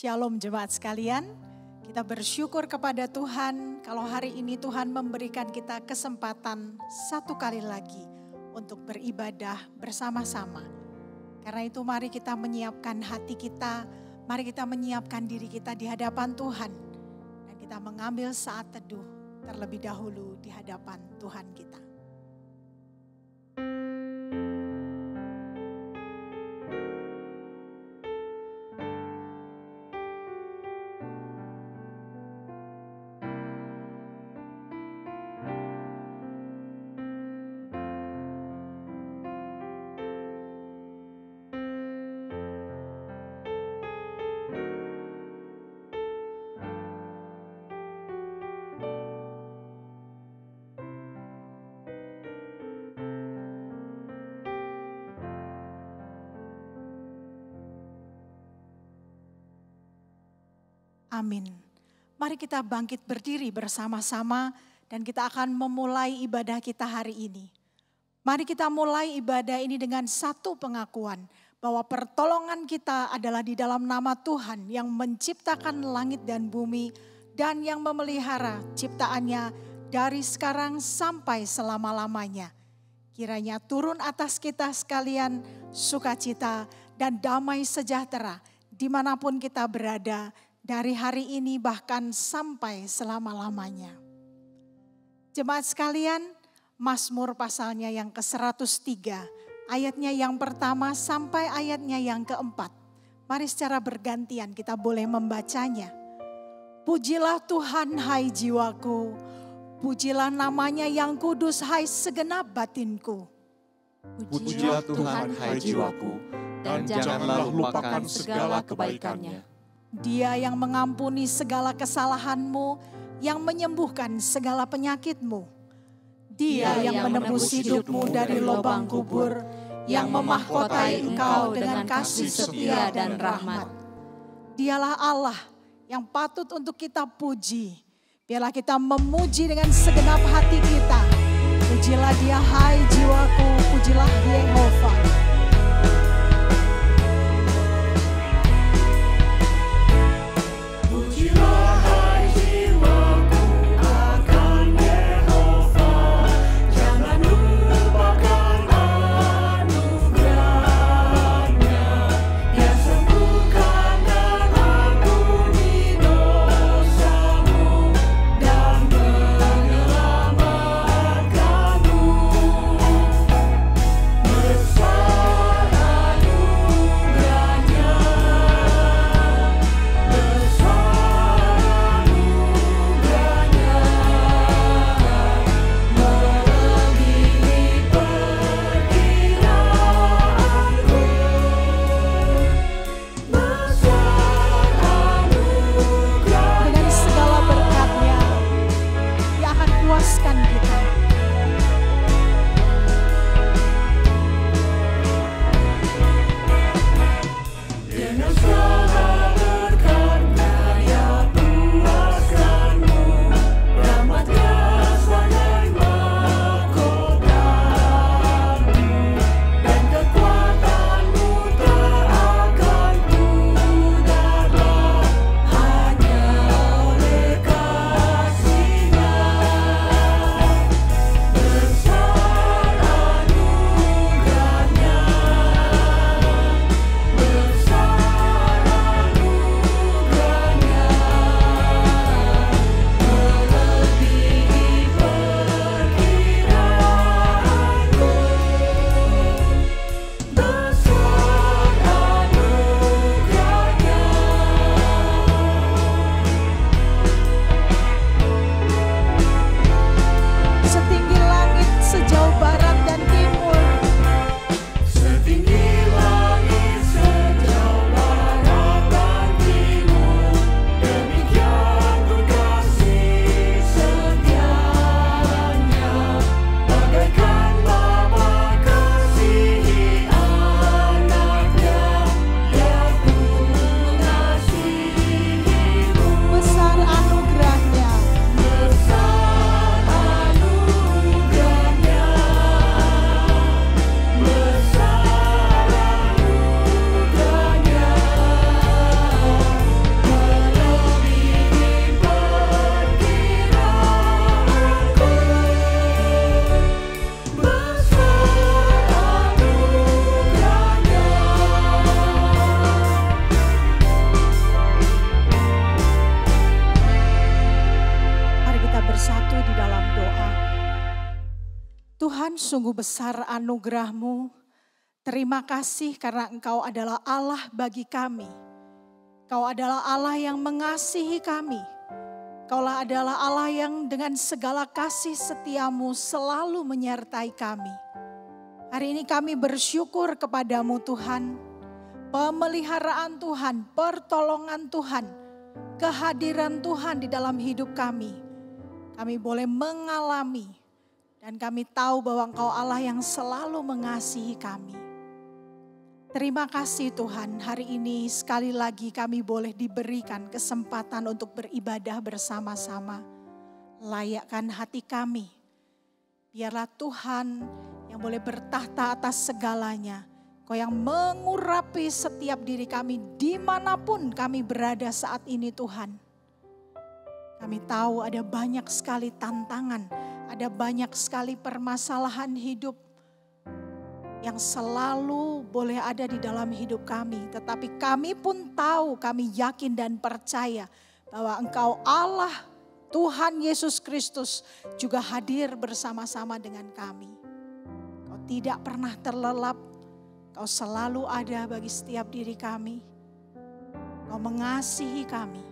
Shalom jemaat sekalian, kita bersyukur kepada Tuhan kalau hari ini Tuhan memberikan kita kesempatan satu kali lagi untuk beribadah bersama-sama. Karena itu mari kita menyiapkan hati kita, mari kita menyiapkan diri kita di hadapan Tuhan. Dan kita mengambil saat teduh terlebih dahulu di hadapan Tuhan kita. Amin. Mari kita bangkit berdiri bersama-sama dan kita akan memulai ibadah kita hari ini. Mari kita mulai ibadah ini dengan satu pengakuan bahwa pertolongan kita adalah di dalam nama Tuhan yang menciptakan langit dan bumi dan yang memelihara ciptaannya dari sekarang sampai selama-lamanya. Kiranya turun atas kita sekalian sukacita dan damai sejahtera dimanapun kita berada, dari hari ini bahkan sampai selama-lamanya. Jemaat sekalian, Mazmur pasalnya yang ke-103, ayatnya yang pertama sampai ayatnya yang keempat. Mari secara bergantian kita boleh membacanya. Pujilah Tuhan hai jiwaku, pujilah namanya yang kudus hai segenap batinku. Pujilah Tuhan hai jiwaku, dan janganlah lupakan segala kebaikannya. Dia yang mengampuni segala kesalahanmu, yang menyembuhkan segala penyakitmu. Dia yang menebus hidupmu dari lubang kubur, yang memahkotai engkau dengan kasih setia dan rahmat. Dialah Allah yang patut untuk kita puji. Biarlah kita memuji dengan segenap hati kita. Pujilah Dia hai jiwaku, pujilah Yehova. Tuhan, sungguh besar anugerah-Mu. Terima kasih karena Engkau adalah Allah bagi kami. Engkau adalah Allah yang mengasihi kami. Engkaulah adalah Allah yang dengan segala kasih setia-Mu selalu menyertai kami. Hari ini kami bersyukur kepada-Mu Tuhan. Pemeliharaan Tuhan, pertolongan Tuhan, kehadiran Tuhan di dalam hidup kami. Kami boleh mengalami. Dan kami tahu bahwa Engkau Allah yang selalu mengasihi kami. Terima kasih Tuhan, hari ini sekali lagi kami boleh diberikan kesempatan untuk beribadah bersama-sama. Layakkan hati kami. Biarlah Tuhan yang boleh bertahta atas segalanya. Kau yang mengurapi setiap diri kami dimanapun kami berada saat ini Tuhan. Kami tahu ada banyak sekali tantangan. Ada banyak sekali permasalahan hidup yang selalu boleh ada di dalam hidup kami. Tetapi kami pun tahu, kami yakin dan percaya bahwa Engkau Allah, Tuhan Yesus Kristus juga hadir bersama-sama dengan kami. Kau tidak pernah terlelap, Kau selalu ada bagi setiap diri kami. Kau mengasihi kami.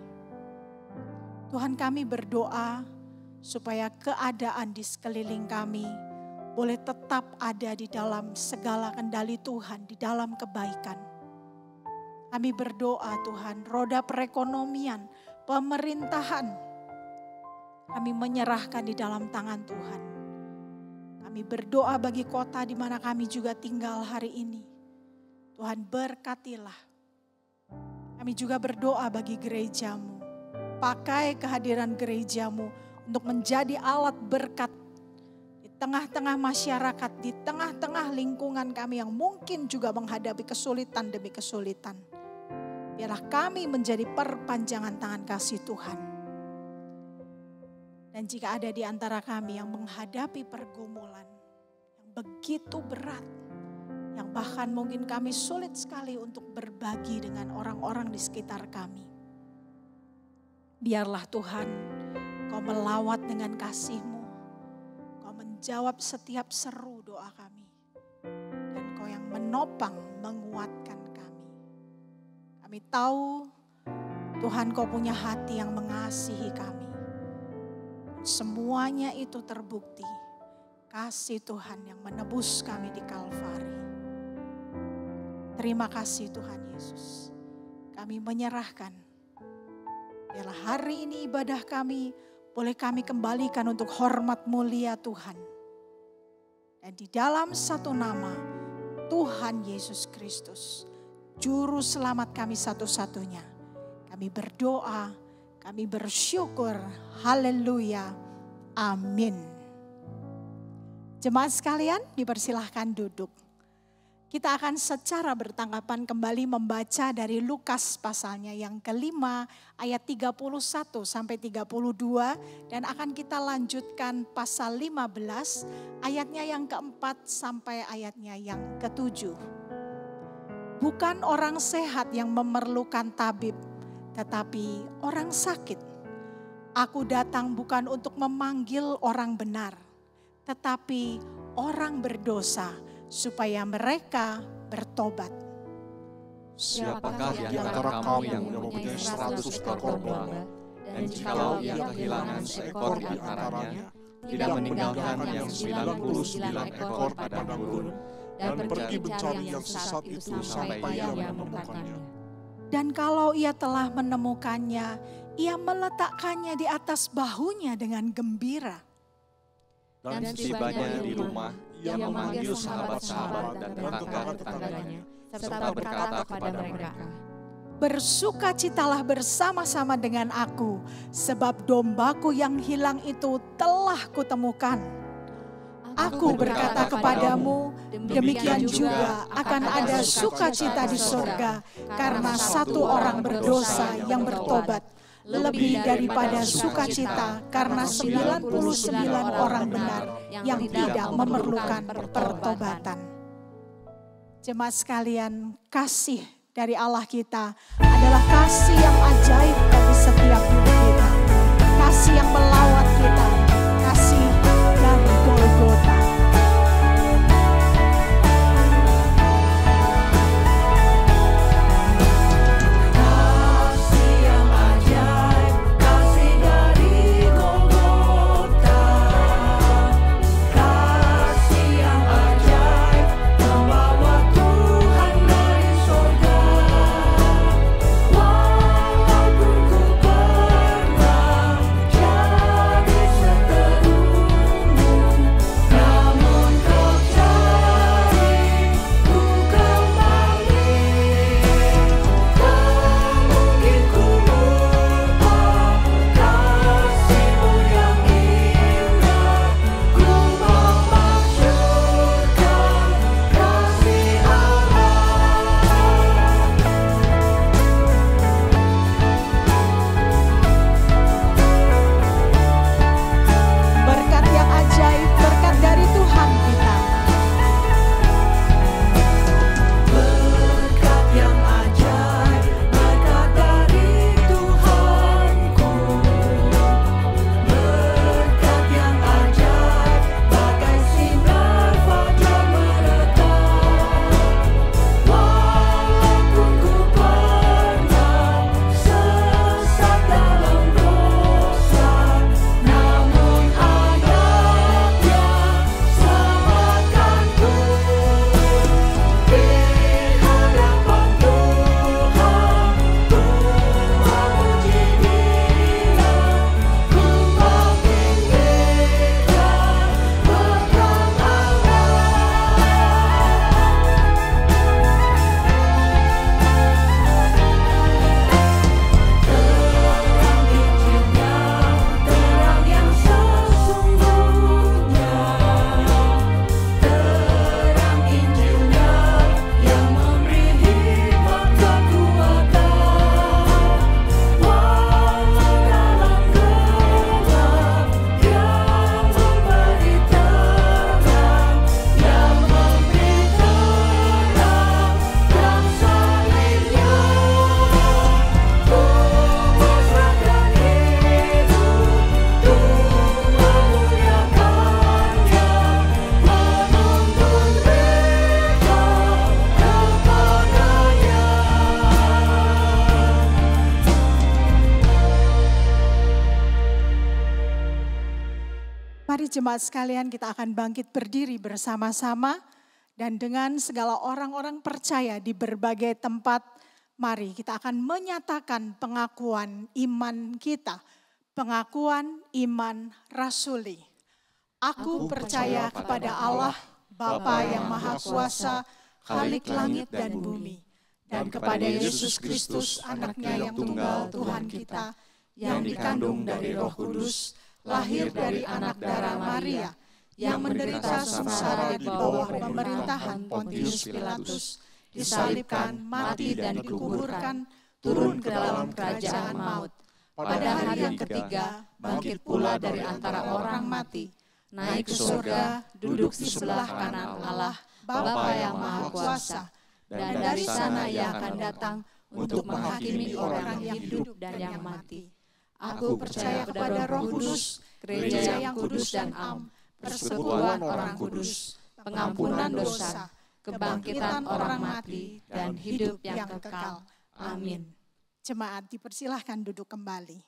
Tuhan, kami berdoa supaya keadaan di sekeliling kami boleh tetap ada di dalam segala kendali Tuhan, di dalam kebaikan. Kami berdoa Tuhan, roda perekonomian, pemerintahan, kami menyerahkan di dalam tangan Tuhan. Kami berdoa bagi kota di mana kami juga tinggal hari ini. Tuhan berkatilah. Kami juga berdoa bagi gereja-Mu. Pakai kehadiran gereja-Mu untuk menjadi alat berkat di tengah-tengah masyarakat, di tengah-tengah lingkungan kami yang mungkin juga menghadapi kesulitan demi kesulitan. Biarlah kami menjadi perpanjangan tangan kasih Tuhan. Dan jika ada di antara kami yang menghadapi pergumulan yang begitu berat, yang bahkan mungkin kami sulit sekali untuk berbagi dengan orang-orang di sekitar kami. Biarlah Tuhan, Kau melawat dengan kasih-Mu. Kau menjawab setiap seru doa kami. Dan Kau yang menopang, menguatkan kami. Kami tahu Tuhan, Kau punya hati yang mengasihi kami. Semuanya itu terbukti. Kasih Tuhan yang menebus kami di Kalvari. Terima kasih Tuhan Yesus. Kami menyerahkan. Biarlah hari ini ibadah kami boleh kami kembalikan untuk hormat mulia Tuhan. Dan di dalam satu nama, Tuhan Yesus Kristus, Juru Selamat kami satu-satunya. Kami berdoa, kami bersyukur, haleluya, amin. Jemaat sekalian, dipersilahkan duduk. Kita akan secara bertanggapan kembali membaca dari Lukas pasalnya yang kelima ayat 31 sampai 32 dan akan kita lanjutkan pasal 15 ayatnya yang keempat sampai ayatnya yang ketujuh. Bukan orang sehat yang memerlukan tabib, tetapi orang sakit. Aku datang bukan untuk memanggil orang benar, tetapi orang berdosa, supaya mereka bertobat. Siapakah di antara kamu yang mempunyai 100 ekor domba, dan jikalau ia kehilangan seekor di antaranya, tidak meninggalkan yang 99 ekor padang gurun, dan pergi mencari yang sesat itu sampai ia menemukannya. Dan kalau ia telah menemukannya, ia meletakkannya di atas bahunya dengan gembira. Dan setibanya di rumah, ia memanggil sahabat-sahabat dan tetangga-tetangganya, serta berkata kepada mereka, Bersukacitalah bersama-sama dengan aku, sebab dombaku yang hilang itu telah kutemukan. Aku berkata kepadamu, demikian juga akan ada sukacita di surga, karena satu orang berdosa yang bertobat, lebih daripada sukacita karena 99 orang benar yang tidak memerlukan pertobatan. Jemaat sekalian, kasih dari Allah kita adalah kasih yang ajaib bagi setiap hidup kita. Kasih yang melawat kita, kasih dari Golgota. Mari jemaat sekalian kita akan bangkit berdiri bersama-sama. Dan dengan segala orang-orang percaya di berbagai tempat, mari kita akan menyatakan pengakuan iman kita. Pengakuan iman rasuli. Aku percaya kepada Allah, Bapa yang Maha Kuasa, Khalik langit dan bumi. Dan kepada Yesus Kristus, anaknya yang tunggal Tuhan kita, yang dikandung dari Roh Kudus, lahir dari anak darah Maria, yang menderita sengsara di bawah pemerintahan Pontius Pilatus, disalibkan, mati dan dikuburkan, turun ke dalam kerajaan maut. Pada hari yang ketiga, bangkit pula dari antara orang mati, naik ke surga, duduk di sebelah kanan Allah, Bapa yang Maha Kuasa. Dan dari sana ia akan datang untuk menghakimi orang yang hidup dan yang mati. Aku percaya kepada Roh Kudus, gereja yang kudus dan am, persekutuan orang kudus, pengampunan dosa, kebangkitan orang mati, dan hidup yang kekal. Amin. Jemaat dipersilahkan duduk kembali.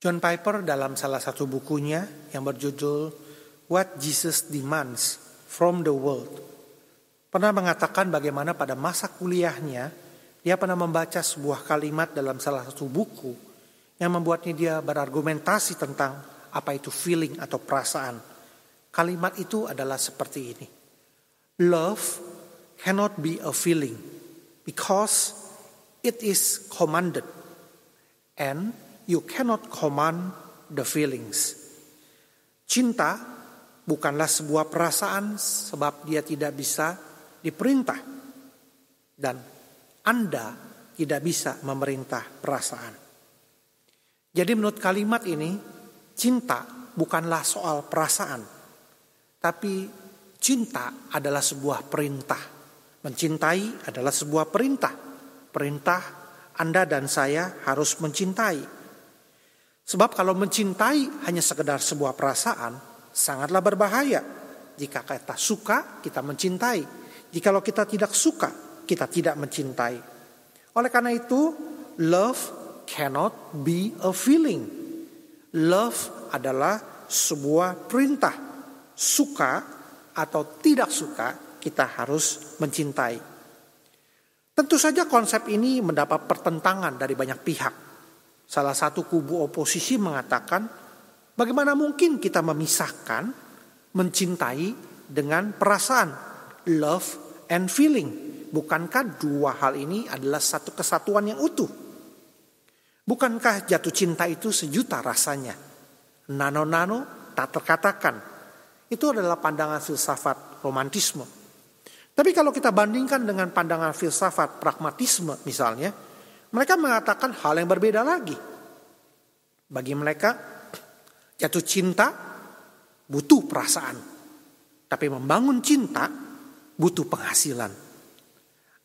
John Piper dalam salah satu bukunya yang berjudul What Jesus Demands from the World pernah mengatakan bagaimana pada masa kuliahnya dia pernah membaca sebuah kalimat dalam salah satu buku yang membuatnya dia berargumentasi tentang apa itu feeling atau perasaan. Kalimat itu adalah seperti ini. Love cannot be a feeling because it is commanded and you cannot command the feelings. Cinta bukanlah sebuah perasaan sebab dia tidak bisa diperintah. Dan Anda tidak bisa memerintah perasaan. Jadi menurut kalimat ini, cinta bukanlah soal perasaan. Tapi cinta adalah sebuah perintah. Mencintai adalah sebuah perintah. Perintah Anda dan saya harus mencintai. Sebab kalau mencintai hanya sekedar sebuah perasaan, sangatlah berbahaya. Jika kita suka, kita mencintai. Jikalau kita tidak suka, kita tidak mencintai. Oleh karena itu, love cannot be a feeling. Love adalah sebuah perintah. Suka atau tidak suka, kita harus mencintai. Tentu saja konsep ini mendapat pertentangan dari banyak pihak. Salah satu kubu oposisi mengatakan, bagaimana mungkin kita memisahkan mencintai dengan perasaan, love and feeling? Bukankah dua hal ini adalah satu kesatuan yang utuh? Bukankah jatuh cinta itu sejuta rasanya? Nano-nano tak terkatakan. Itu adalah pandangan filsafat romantisme. Tapi kalau kita bandingkan dengan pandangan filsafat pragmatisme misalnya, mereka mengatakan hal yang berbeda lagi. Bagi mereka, jatuh cinta butuh perasaan. Tapi membangun cinta butuh penghasilan.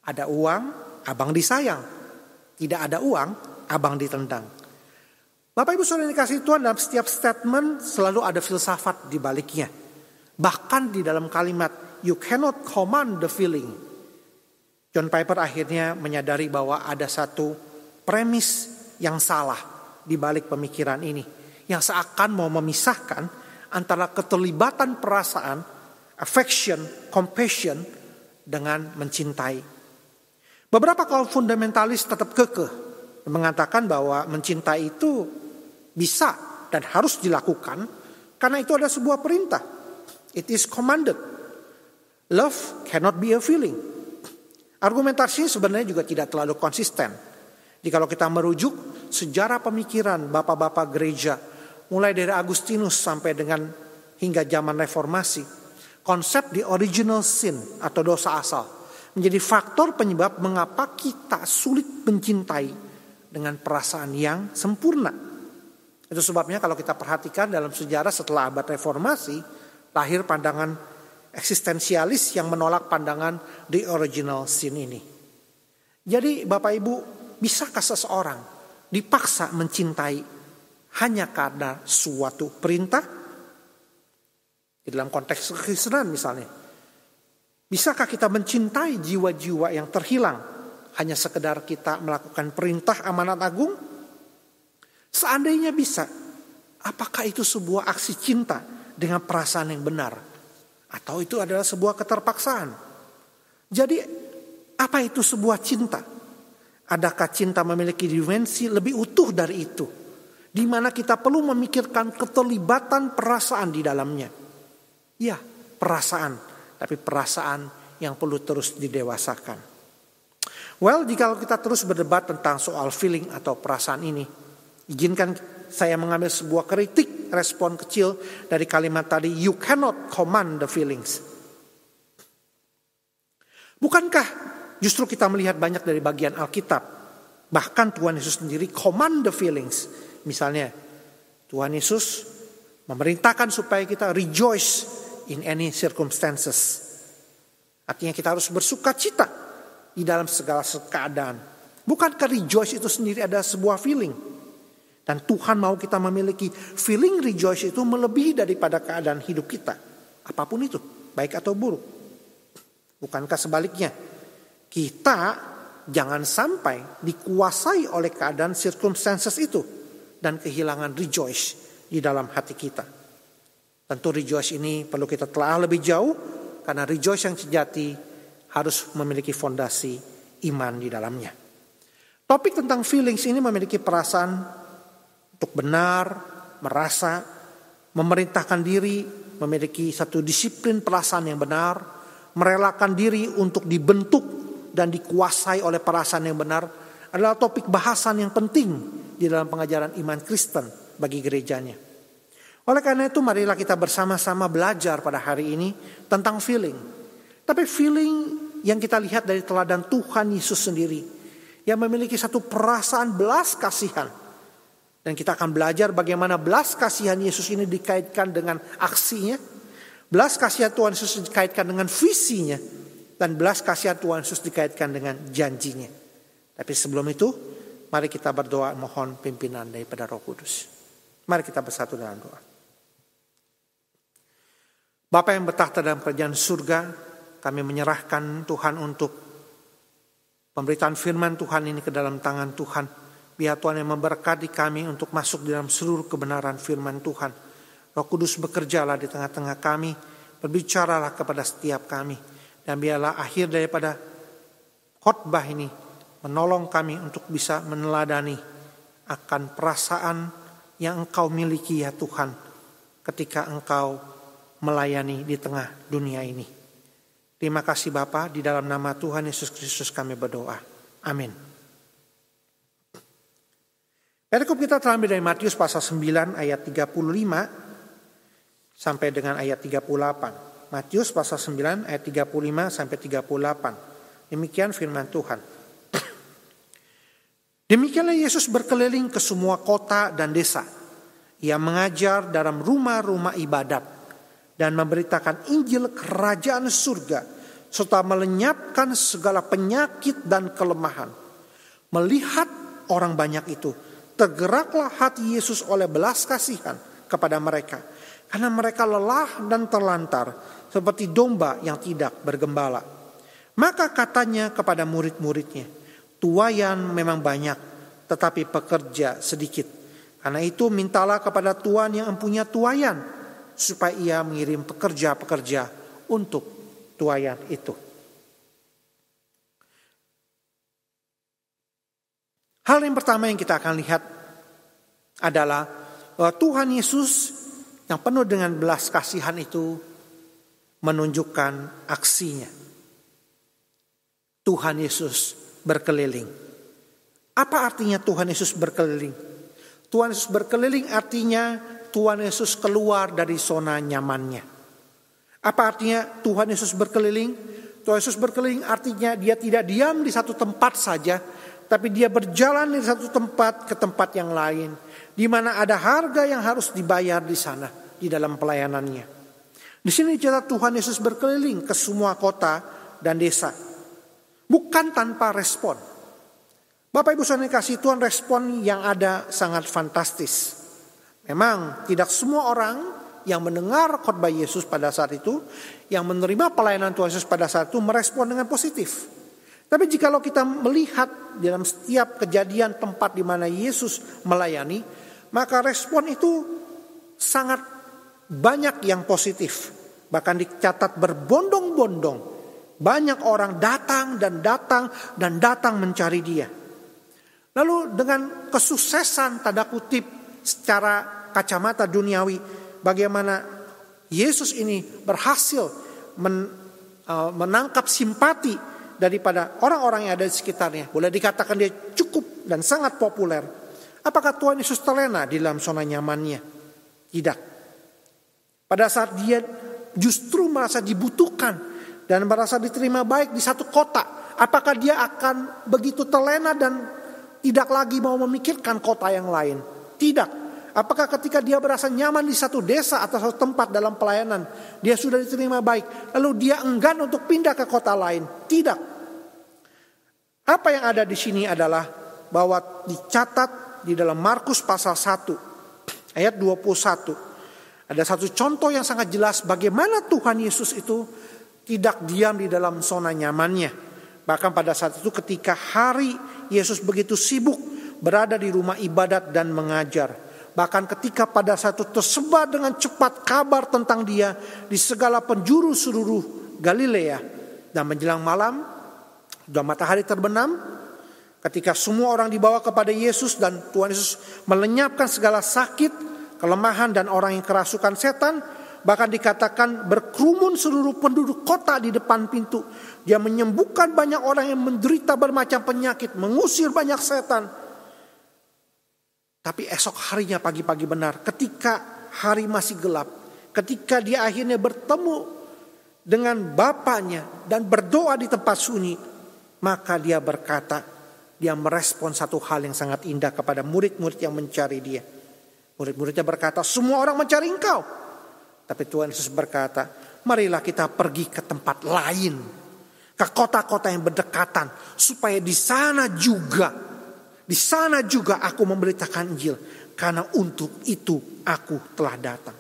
Ada uang, abang disayang. Tidak ada uang, abang ditendang. Bapak Ibu Saudara yang dikasihi Tuhan, dalam setiap statement selalu ada filsafat di baliknya. Bahkan di dalam kalimat, you cannot command the feeling. John Piper akhirnya menyadari bahwa ada satu premis yang salah di balik pemikiran ini, yang seakan mau memisahkan antara keterlibatan perasaan, affection, compassion dengan mencintai. Beberapa kaum fundamentalis tetap kekeh mengatakan bahwa mencintai itu bisa dan harus dilakukan karena itu ada sebuah perintah. It is commanded. Love cannot be a feeling. Argumentasinya sebenarnya juga tidak terlalu konsisten. Jikalau kita merujuk sejarah pemikiran bapak-bapak gereja, mulai dari Agustinus sampai dengan hingga zaman reformasi, konsep the original sin atau dosa asal menjadi faktor penyebab mengapa kita sulit mencintai dengan perasaan yang sempurna. Itu sebabnya kalau kita perhatikan dalam sejarah setelah abad reformasi, lahir pandangan eksistensialis yang menolak pandangan the original sin ini. Jadi Bapak Ibu, bisakah seseorang dipaksa mencintai hanya karena suatu perintah? Di dalam konteks kekristenan misalnya. Bisakah kita mencintai jiwa-jiwa yang terhilang hanya sekedar kita melakukan perintah amanat agung? Seandainya bisa, apakah itu sebuah aksi cinta dengan perasaan yang benar? Atau itu adalah sebuah keterpaksaan? Jadi apa itu sebuah cinta? Adakah cinta memiliki dimensi lebih utuh dari itu? Di mana kita perlu memikirkan keterlibatan perasaan di dalamnya. Ya, perasaan. Tapi perasaan yang perlu terus didewasakan. Well, jika kita terus berdebat tentang soal feeling atau perasaan ini, izinkan saya mengambil sebuah kritik respon kecil dari kalimat tadi, you cannot command the feelings. Bukankah justru kita melihat banyak dari bagian Alkitab, bahkan Tuhan Yesus sendiri command the feelings. Misalnya Tuhan Yesus memerintahkan supaya kita rejoice in any circumstances. Artinya kita harus bersuka cita di dalam segala keadaan. Bukankah rejoice itu sendiri ada sebuah feeling? Dan Tuhan mau kita memiliki feeling rejoice itu melebihi daripada keadaan hidup kita. Apapun itu, baik atau buruk. Bukankah sebaliknya? Kita jangan sampai dikuasai oleh keadaan circumstances itu. dan kehilangan rejoice di dalam hati kita. Tentu rejoice ini perlu kita telah lebih jauh, karena rejoice yang sejati harus memiliki fondasi iman di dalamnya. Topik tentang feelings ini memiliki perasaan untuk benar, merasa, memerintahkan diri, memiliki satu disiplin perasaan yang benar, merelakan diri untuk dibentuk dan dikuasai oleh perasaan yang benar, adalah topik bahasan yang penting di dalam pengajaran iman Kristen bagi gerejanya. Oleh karena itu marilah kita bersama-sama belajar pada hari ini tentang feeling. Tapi feeling yang kita lihat dari teladan Tuhan Yesus sendiri, yang memiliki satu perasaan belas kasihan. Dan kita akan belajar bagaimana belas kasihan Yesus ini dikaitkan dengan aksinya. Belas kasihan Tuhan Yesus dikaitkan dengan visinya. Dan belas kasihan Tuhan Yesus dikaitkan dengan janjinya. Tapi sebelum itu, mari kita berdoa mohon pimpinan daripada Roh Kudus. Mari kita bersatu dalam doa. Bapa yang bertahta dalam kerajaan surga, kami menyerahkan Tuhan untuk pemberitaan firman Tuhan ini ke dalam tangan Tuhan. Biar Tuhan yang memberkati kami untuk masuk dalam seluruh kebenaran firman Tuhan. Roh Kudus bekerjalah di tengah-tengah kami, berbicaralah kepada setiap kami. Dan biarlah akhir daripada khotbah ini menolong kami untuk bisa meneladani akan perasaan yang Engkau miliki ya Tuhan, ketika Engkau melayani di tengah dunia ini. Terima kasih Bapa, di dalam nama Tuhan Yesus Kristus kami berdoa. Amin. Perikop kita terambil dari Matius pasal 9 ayat 35 sampai dengan ayat 38. Matius pasal 9 ayat 35 sampai 38. Demikian firman Tuhan. Demikianlah Yesus berkeliling ke semua kota dan desa. Ia mengajar dalam rumah-rumah ibadat dan memberitakan Injil kerajaan surga, serta melenyapkan segala penyakit dan kelemahan. Melihat orang banyak itu, tergeraklah hati Yesus oleh belas kasihan kepada mereka, karena mereka lelah dan terlantar seperti domba yang tidak bergembala. Maka katanya kepada murid-muridnya, tuaian memang banyak, tetapi pekerja sedikit. Karena itu mintalah kepada Tuhan yang mempunyai tuaian, supaya ia mengirim pekerja-pekerja untuk tuaian itu. Hal yang pertama yang kita akan lihat adalah bahwa Tuhan Yesus yang penuh dengan belas kasihan itu menunjukkan aksinya. Tuhan Yesus berkeliling. Apa artinya Tuhan Yesus berkeliling? Tuhan Yesus berkeliling artinya Tuhan Yesus keluar dari zona nyamannya. Apa artinya Tuhan Yesus berkeliling? Tuhan Yesus berkeliling artinya dia tidak diam di satu tempat saja, tapi dia berjalan dari satu tempat ke tempat yang lain, di mana ada harga yang harus dibayar di sana, di dalam pelayanannya. Di sini dicatat Tuhan Yesus berkeliling ke semua kota dan desa, bukan tanpa respon. Bapak Ibu saudara kasih Tuhan, respon yang ada sangat fantastis. Memang tidak semua orang yang mendengar khotbah Yesus pada saat itu, yang menerima pelayanan Tuhan Yesus pada saat itu merespon dengan positif. Tapi jikalau kita melihat dalam setiap kejadian tempat di mana Yesus melayani, maka respon itu sangat banyak yang positif. Bahkan dicatat berbondong-bondong. Banyak orang datang dan datang dan datang mencari dia. Lalu dengan kesuksesan tanda kutip secara kacamata duniawi, bagaimana Yesus ini berhasil menangkap simpati daripada orang-orang yang ada di sekitarnya. Boleh dikatakan dia cukup dan sangat populer. Apakah Tuhan Yesus terlena di dalam zona nyamannya? Tidak. Pada saat dia justru merasa dibutuhkan dan merasa diterima baik di satu kota, apakah dia akan begitu terlena dan tidak lagi mau memikirkan kota yang lain? Tidak. Apakah ketika dia berasa nyaman di satu desa atau satu tempat dalam pelayanan, dia sudah diterima baik, lalu dia enggan untuk pindah ke kota lain? Tidak. Apa yang ada di sini adalah bahwa dicatat di dalam Markus pasal 1 ayat 21. Ada satu contoh yang sangat jelas bagaimana Tuhan Yesus itu tidak diam di dalam zona nyamannya. Bahkan pada saat itu ketika hari Yesus begitu sibuk berada di rumah ibadat dan mengajar. Bahkan ketika pada saat itu tersebar dengan cepat kabar tentang dia di segala penjuru seluruh Galilea. Dan menjelang malam, sudah matahari terbenam, ketika semua orang dibawa kepada Yesus dan Tuhan Yesus melenyapkan segala sakit, kelemahan dan orang yang kerasukan setan, bahkan dikatakan berkerumun seluruh penduduk kota di depan pintu. Dia menyembuhkan banyak orang yang menderita bermacam penyakit, mengusir banyak setan. Tapi esok harinya pagi-pagi benar, ketika hari masih gelap, ketika dia akhirnya bertemu dengan Bapaknya dan berdoa di tempat sunyi, maka dia berkata, dia merespon satu hal yang sangat indah kepada murid-murid yang mencari dia. Murid-muridnya berkata, semua orang mencari engkau. Tapi Tuhan Yesus berkata, marilah kita pergi ke tempat lain, ke kota-kota yang berdekatan, supaya di sana juga aku memberitakan Injil, karena untuk itu aku telah datang.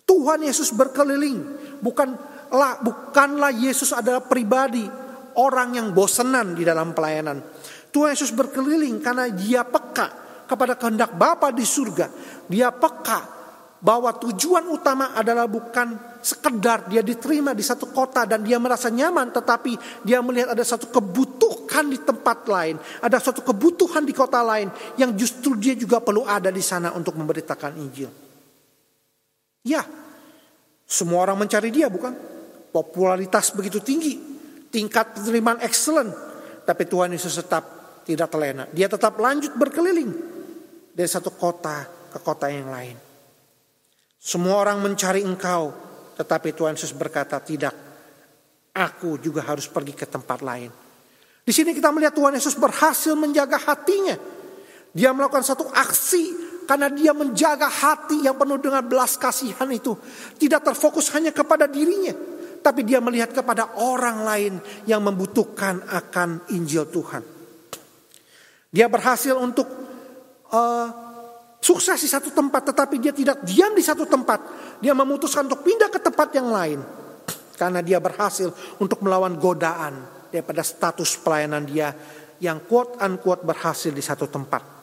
Tuhan Yesus berkeliling, bukanlah Yesus adalah pribadi orang yang bosenan di dalam pelayanan. Tuhan Yesus berkeliling karena dia peka kepada kehendak Bapa di surga. Dia peka bahwa tujuan utama adalah bukan sekedar dia diterima di satu kota dan dia merasa nyaman, tetapi dia melihat ada satu kebutuhan di tempat lain, ada satu kebutuhan di kota lain yang justru dia juga perlu ada di sana untuk memberitakan Injil. Ya, semua orang mencari dia, bukan? Popularitas begitu tinggi, tingkat penerimaan excellent, tapi Tuhan Yesus tetap tidak terlena. Dia tetap lanjut berkeliling dari satu kota ke kota yang lain. Semua orang mencari engkau, tetapi Tuhan Yesus berkata, tidak, aku juga harus pergi ke tempat lain. Di sini kita melihat Tuhan Yesus berhasil menjaga hatinya. Dia melakukan satu aksi karena dia menjaga hati yang penuh dengan belas kasihan itu. Tidak terfokus hanya kepada dirinya, tapi dia melihat kepada orang lain yang membutuhkan akan Injil Tuhan. Dia berhasil untuk sukses di satu tempat, tetapi dia tidak diam di satu tempat. Dia memutuskan untuk pindah ke tempat yang lain. Karena dia berhasil untuk melawan godaan daripada status pelayanan dia yang quote unquote berhasil di satu tempat.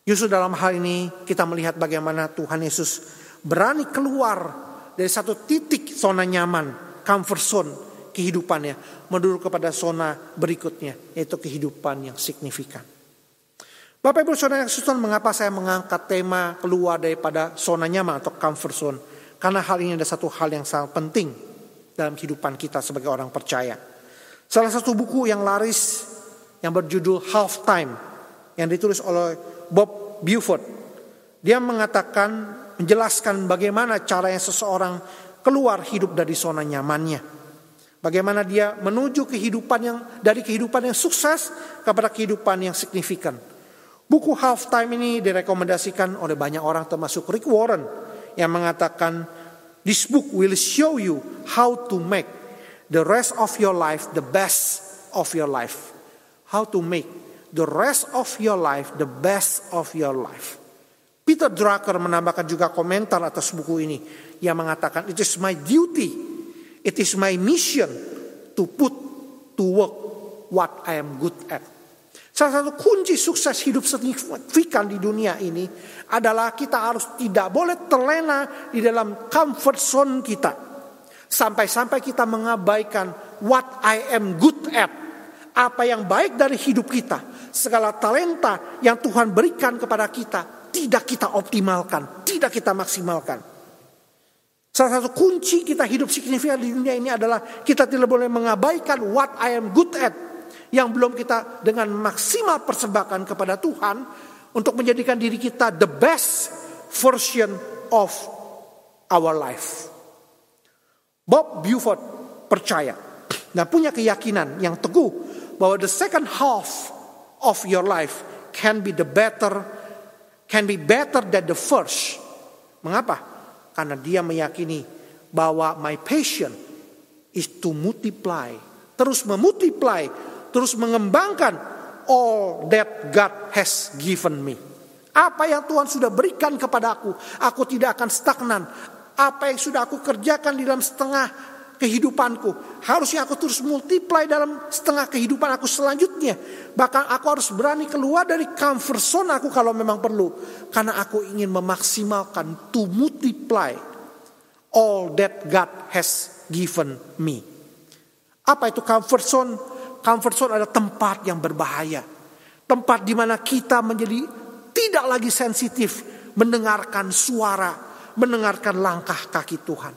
Justru dalam hal ini kita melihat bagaimana Tuhan Yesus berani keluar dari satu titik zona nyaman, comfort zone kehidupannya, menuju kepada zona berikutnya, yaitu kehidupan yang signifikan. Bapak Ibu Saudara yang kekasih, mengapa saya mengangkat tema keluar daripada zona nyaman atau comfort zone? Karena hal ini ada satu hal yang sangat penting dalam kehidupan kita sebagai orang percaya. Salah satu buku yang laris yang berjudul Half Time yang ditulis oleh Bob Buford, dia mengatakan, menjelaskan bagaimana caranya seseorang keluar hidup dari zona nyamannya. Bagaimana dia menuju kehidupan dari kehidupan yang sukses kepada kehidupan yang signifikan. Buku Half Time ini direkomendasikan oleh banyak orang termasuk Rick Warren yang mengatakan, this book will show you how to make the rest of your life the best of your life. How to make the rest of your life the best of your life. Peter Drucker menambahkan juga komentar atas buku ini. Ia mengatakan, it is my duty, it is my mission to put to work what I am good at. Salah satu kunci sukses hidup signifikan di dunia ini adalah kita harus tidak boleh terlena di dalam comfort zone kita. Sampai-sampai kita mengabaikan what I am good at. Apa yang baik dari hidup kita. Segala talenta yang Tuhan berikan kepada kita tidak kita optimalkan, tidak kita maksimalkan. Salah satu kunci kita hidup signifikan di dunia ini adalah kita tidak boleh mengabaikan what I am good at. Yang belum kita dengan maksimal persembahkan kepada Tuhan untuk menjadikan diri kita the best version of our life. Bob Buford percaya dan punya keyakinan yang teguh bahwa the second half of your life can be better than the first. Mengapa? Karena dia meyakini bahwa my passion is to multiply, terus memultiply, terus mengembangkan all that God has given me. Apa yang Tuhan sudah berikan kepada aku tidak akan stagnan. Apa yang sudah aku kerjakan di dalam setengah kehidupanku. Harusnya aku terus multiply dalam setengah kehidupan aku selanjutnya. Bahkan aku harus berani keluar dari comfort zone aku kalau memang perlu. Karena aku ingin memaksimalkan to multiply all that God has given me. Apa itu comfort zone? Comfort zone adalah tempat yang berbahaya. Tempat di mana kita menjadi tidak lagi sensitif mendengarkan suara, mendengarkan langkah kaki Tuhan.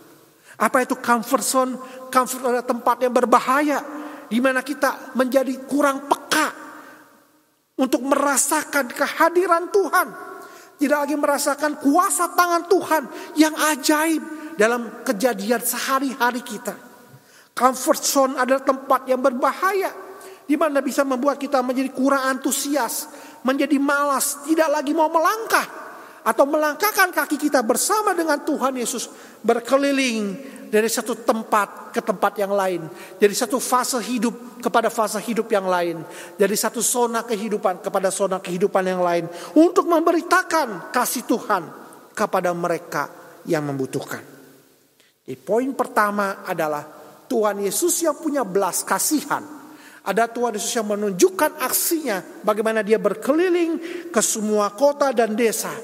Apa itu comfort zone? Comfort adalah tempat yang berbahaya, di mana kita menjadi kurang peka untuk merasakan kehadiran Tuhan. Tidak lagi merasakan kuasa tangan Tuhan yang ajaib dalam kejadian sehari-hari kita. Comfort zone adalah tempat yang berbahaya, di mana bisa membuat kita menjadi kurang antusias, menjadi malas, tidak lagi mau melangkah, atau melangkahkan kaki kita bersama dengan Tuhan Yesus berkeliling dari satu tempat ke tempat yang lain, dari satu fase hidup kepada fase hidup yang lain, dari satu zona kehidupan kepada zona kehidupan yang lain, untuk memberitakan kasih Tuhan kepada mereka yang membutuhkan. Jadi poin pertama adalah Tuhan Yesus yang punya belas kasihan. Ada Tuhan Yesus yang menunjukkan aksinya, bagaimana dia berkeliling ke semua kota dan desa.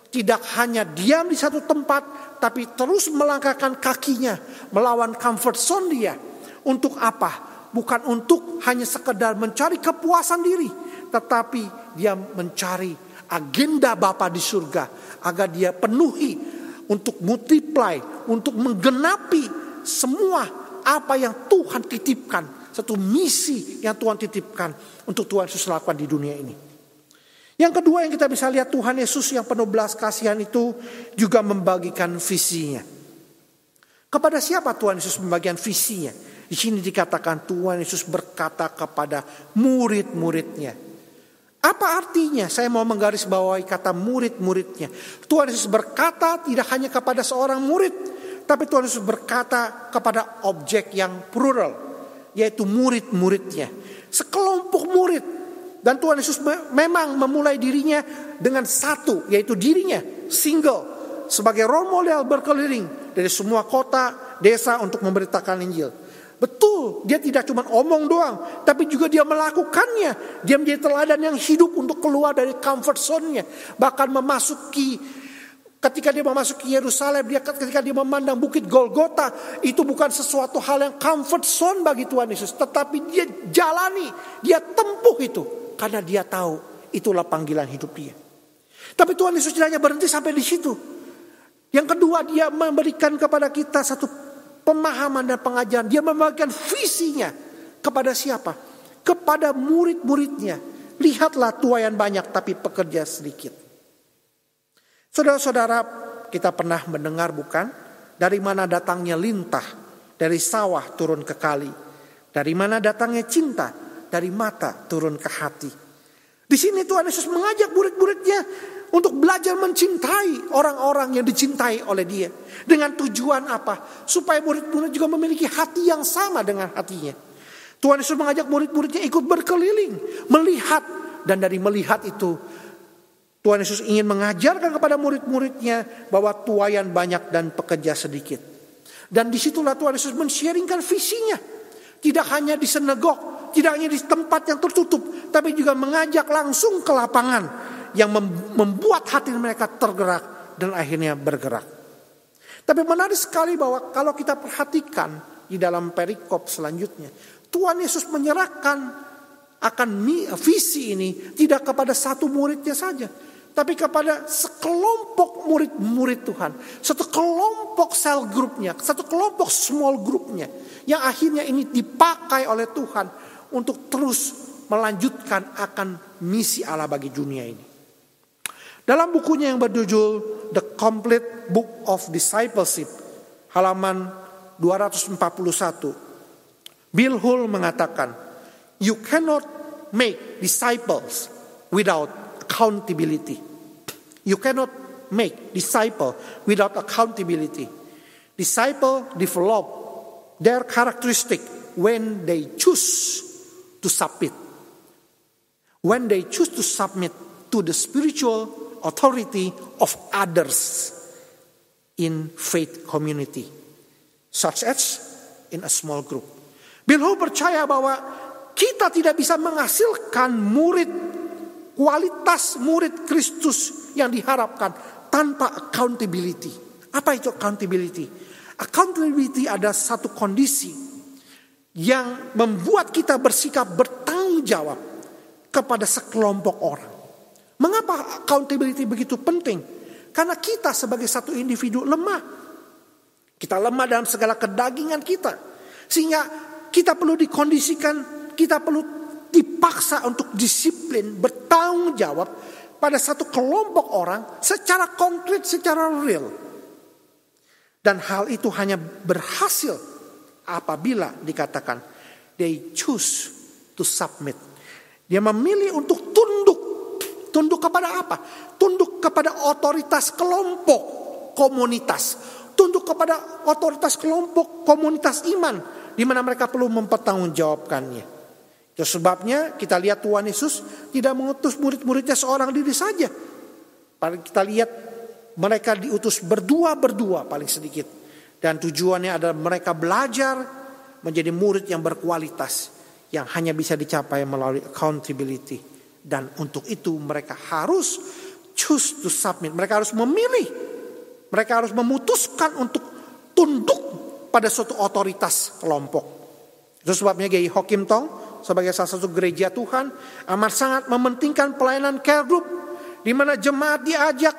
Tidak hanya diam di satu tempat, tapi terus melangkahkan kakinya melawan comfort zone dia. Untuk apa? Bukan untuk hanya sekedar mencari kepuasan diri, tetapi dia mencari agenda Bapa di surga agar dia penuhi untuk multiply, untuk menggenapi semua apa yang Tuhan titipkan, satu misi yang Tuhan titipkan untuk Tuhan Yesus lakukan di dunia ini. Yang kedua yang kita bisa lihat, Tuhan Yesus yang penuh belas kasihan itu juga membagikan visinya. Kepada siapa Tuhan Yesus membagikan visinya? Di sini dikatakan Tuhan Yesus berkata kepada murid-muridnya. Apa artinya? Saya mau menggarisbawahi kata murid-muridnya. Tuhan Yesus berkata tidak hanya kepada seorang murid, tapi Tuhan Yesus berkata kepada objek yang plural, yaitu murid-muridnya. Sekelompok murid. Dan Tuhan Yesus memang memulai dirinya dengan satu, yaitu dirinya, single. Sebagai role model berkeliling dari semua kota, desa untuk memberitakan Injil. Betul, dia tidak cuma omong doang, tapi juga dia melakukannya. Dia menjadi teladan yang hidup untuk keluar dari comfort zone-nya. Bahkan ketika dia memasuki Yerusalem, ketika dia memandang bukit Golgota, itu bukan sesuatu hal yang comfort zone bagi Tuhan Yesus, tetapi dia jalani, dia tempuh itu, karena dia tahu itulah panggilan hidup dia. Tapi Tuhan Yesus tidak hanya berhenti sampai di situ. Yang kedua, dia memberikan kepada kita satu pemahaman dan pengajaran. Dia membagikan visinya kepada siapa? Kepada murid-muridnya. Lihatlah tuaian banyak tapi pekerja sedikit. Saudara-saudara, kita pernah mendengar bukan? Dari mana datangnya lintah? Dari sawah turun ke kali. Dari mana datangnya cinta? Dari mata turun ke hati. Di sini Tuhan Yesus mengajak murid-muridnya untuk belajar mencintai orang-orang yang dicintai oleh dia. Dengan tujuan apa? Supaya murid-murid juga memiliki hati yang sama dengan hatinya. Tuhan Yesus mengajak murid-muridnya ikut berkeliling, melihat. Dan dari melihat itu, Tuhan Yesus ingin mengajarkan kepada murid-muridnya bahwa tuaian banyak dan pekerja sedikit. Dan disitulah Tuhan Yesus men-sharingkan visinya. Tidak hanya di sinagog, tidak hanya di tempat yang tertutup, tapi juga mengajak langsung ke lapangan yang membuat hati mereka tergerak dan akhirnya bergerak. Tapi menarik sekali bahwa kalau kita perhatikan di dalam perikop selanjutnya, Tuhan Yesus menyerahkan akan visi ini tidak kepada satu muridnya saja, tapi kepada sekelompok murid-murid Tuhan. Satu kelompok cell groupnya, satu kelompok small groupnya. Yang akhirnya ini dipakai oleh Tuhan untuk terus melanjutkan akan misi Allah bagi dunia ini. Dalam bukunya yang berjudul The Complete Book of Discipleship, halaman 241, Bill Hull mengatakan, "You cannot make disciples without accountability. You cannot make disciple without accountability. Disciple develop their characteristic when they choose to submit. When they choose to submit to the spiritual authority of others in faith community, such as in a small group. Bill Hall percaya bahwa kita tidak bisa menghasilkan kualitas murid Kristus yang diharapkan tanpa accountability. Apa itu accountability? Accountability adalah satu kondisi yang membuat kita bersikap bertanggung jawab kepada sekelompok orang. Mengapa accountability begitu penting? Karena kita sebagai satu individu lemah. Kita lemah dalam segala kedagingan kita. Sehingga kita perlu dikondisikan, kita perlu dipaksa untuk disiplin, bertanggung jawab pada satu kelompok orang secara konkret, secara real. Dan hal itu hanya berhasil apabila dikatakan they choose to submit. Dia memilih untuk tunduk. Tunduk kepada apa? Tunduk kepada otoritas kelompok komunitas. Tunduk kepada otoritas kelompok komunitas iman, di mana mereka perlu mempertanggungjawabkannya. Itu sebabnya kita lihat Tuhan Yesus tidak mengutus murid-muridnya seorang diri saja. Kita lihat mereka diutus berdua paling sedikit. Dan tujuannya adalah mereka belajar menjadi murid yang berkualitas, yang hanya bisa dicapai melalui accountability. Dan untuk itu mereka harus choose to submit. Mereka harus memilih. Mereka harus memutuskan untuk tunduk pada suatu otoritas kelompok. Itu sebabnya Gay Hokim Tong sebagai salah satu gereja Tuhan amat sangat mementingkan pelayanan care group, di mana jemaat diajak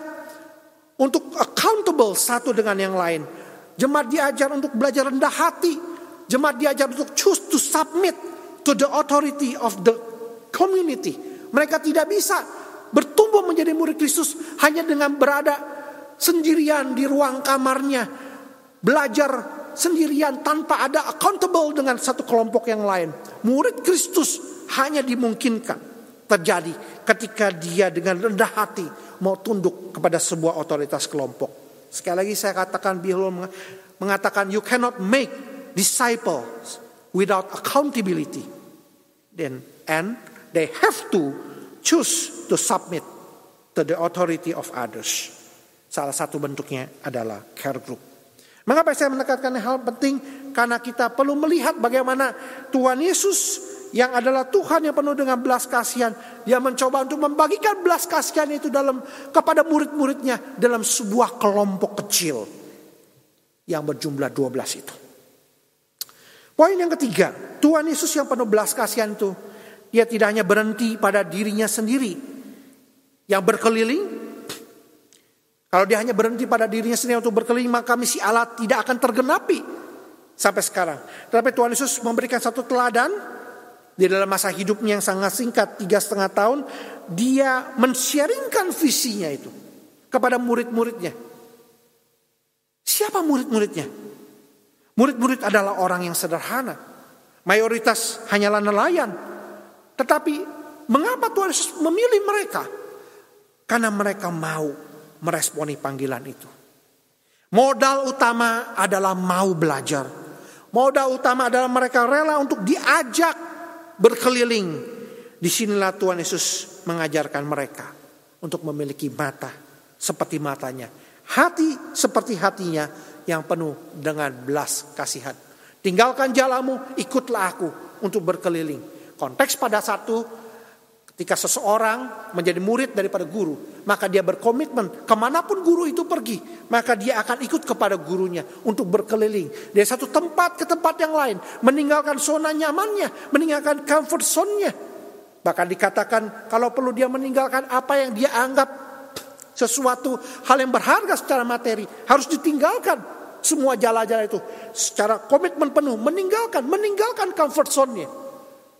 untuk accountable satu dengan yang lain. Jemaat diajar untuk belajar rendah hati. Jemaat diajar untuk choose to submit to the authority of the community. Mereka tidak bisa bertumbuh menjadi murid Kristus hanya dengan berada sendirian di ruang kamarnya, belajar sendirian tanpa ada accountable dengan satu kelompok yang lain. Murid Kristus hanya dimungkinkan terjadi ketika dia dengan rendah hati mau tunduk kepada sebuah otoritas kelompok. Sekali lagi saya katakan, Bill mengatakan you cannot make disciples without accountability. And they have to choose to submit to the authority of others. Salah satu bentuknya adalah care group. Mengapa saya menekankan hal penting? Karena kita perlu melihat bagaimana Tuhan Yesus yang adalah Tuhan yang penuh dengan belas kasihan, dia mencoba untuk membagikan belas kasihan itu kepada murid-muridnya dalam sebuah kelompok kecil yang berjumlah 12 itu. Poin yang ketiga, Tuhan Yesus yang penuh belas kasihan itu, dia tidak hanya berhenti pada dirinya sendiri yang berkeliling. Kalau dia hanya berhenti pada dirinya sendiri untuk berkeliling, maka misi Allah tidak akan tergenapi sampai sekarang. Tetapi Tuhan Yesus memberikan satu teladan di dalam masa hidupnya yang sangat singkat, 3,5 tahun. Dia men-sharingkan visinya itu kepada murid-muridnya. Siapa murid-muridnya? Murid-murid adalah orang yang sederhana. Mayoritas hanyalah nelayan. Tetapi mengapa Tuhan Yesus memilih mereka? Karena mereka mau meresponi panggilan itu. Modal utama adalah mau belajar. Modal utama adalah mereka rela untuk diajak berkeliling. Disinilah Tuhan Yesus mengajarkan mereka untuk memiliki mata seperti matanya, hati seperti hatinya yang penuh dengan belas kasihan. Tinggalkan jalanmu, ikutlah aku untuk berkeliling. Konteks pada satu, ketika seseorang menjadi murid daripada guru, maka dia berkomitmen kemanapun guru itu pergi, maka dia akan ikut kepada gurunya untuk berkeliling dari satu tempat ke tempat yang lain, meninggalkan zona nyamannya, meninggalkan comfort zone-nya. Bahkan dikatakan kalau perlu dia meninggalkan apa yang dia anggap sesuatu hal yang berharga secara materi, harus ditinggalkan semua jala-jala itu secara komitmen penuh, meninggalkan comfort zone-nya.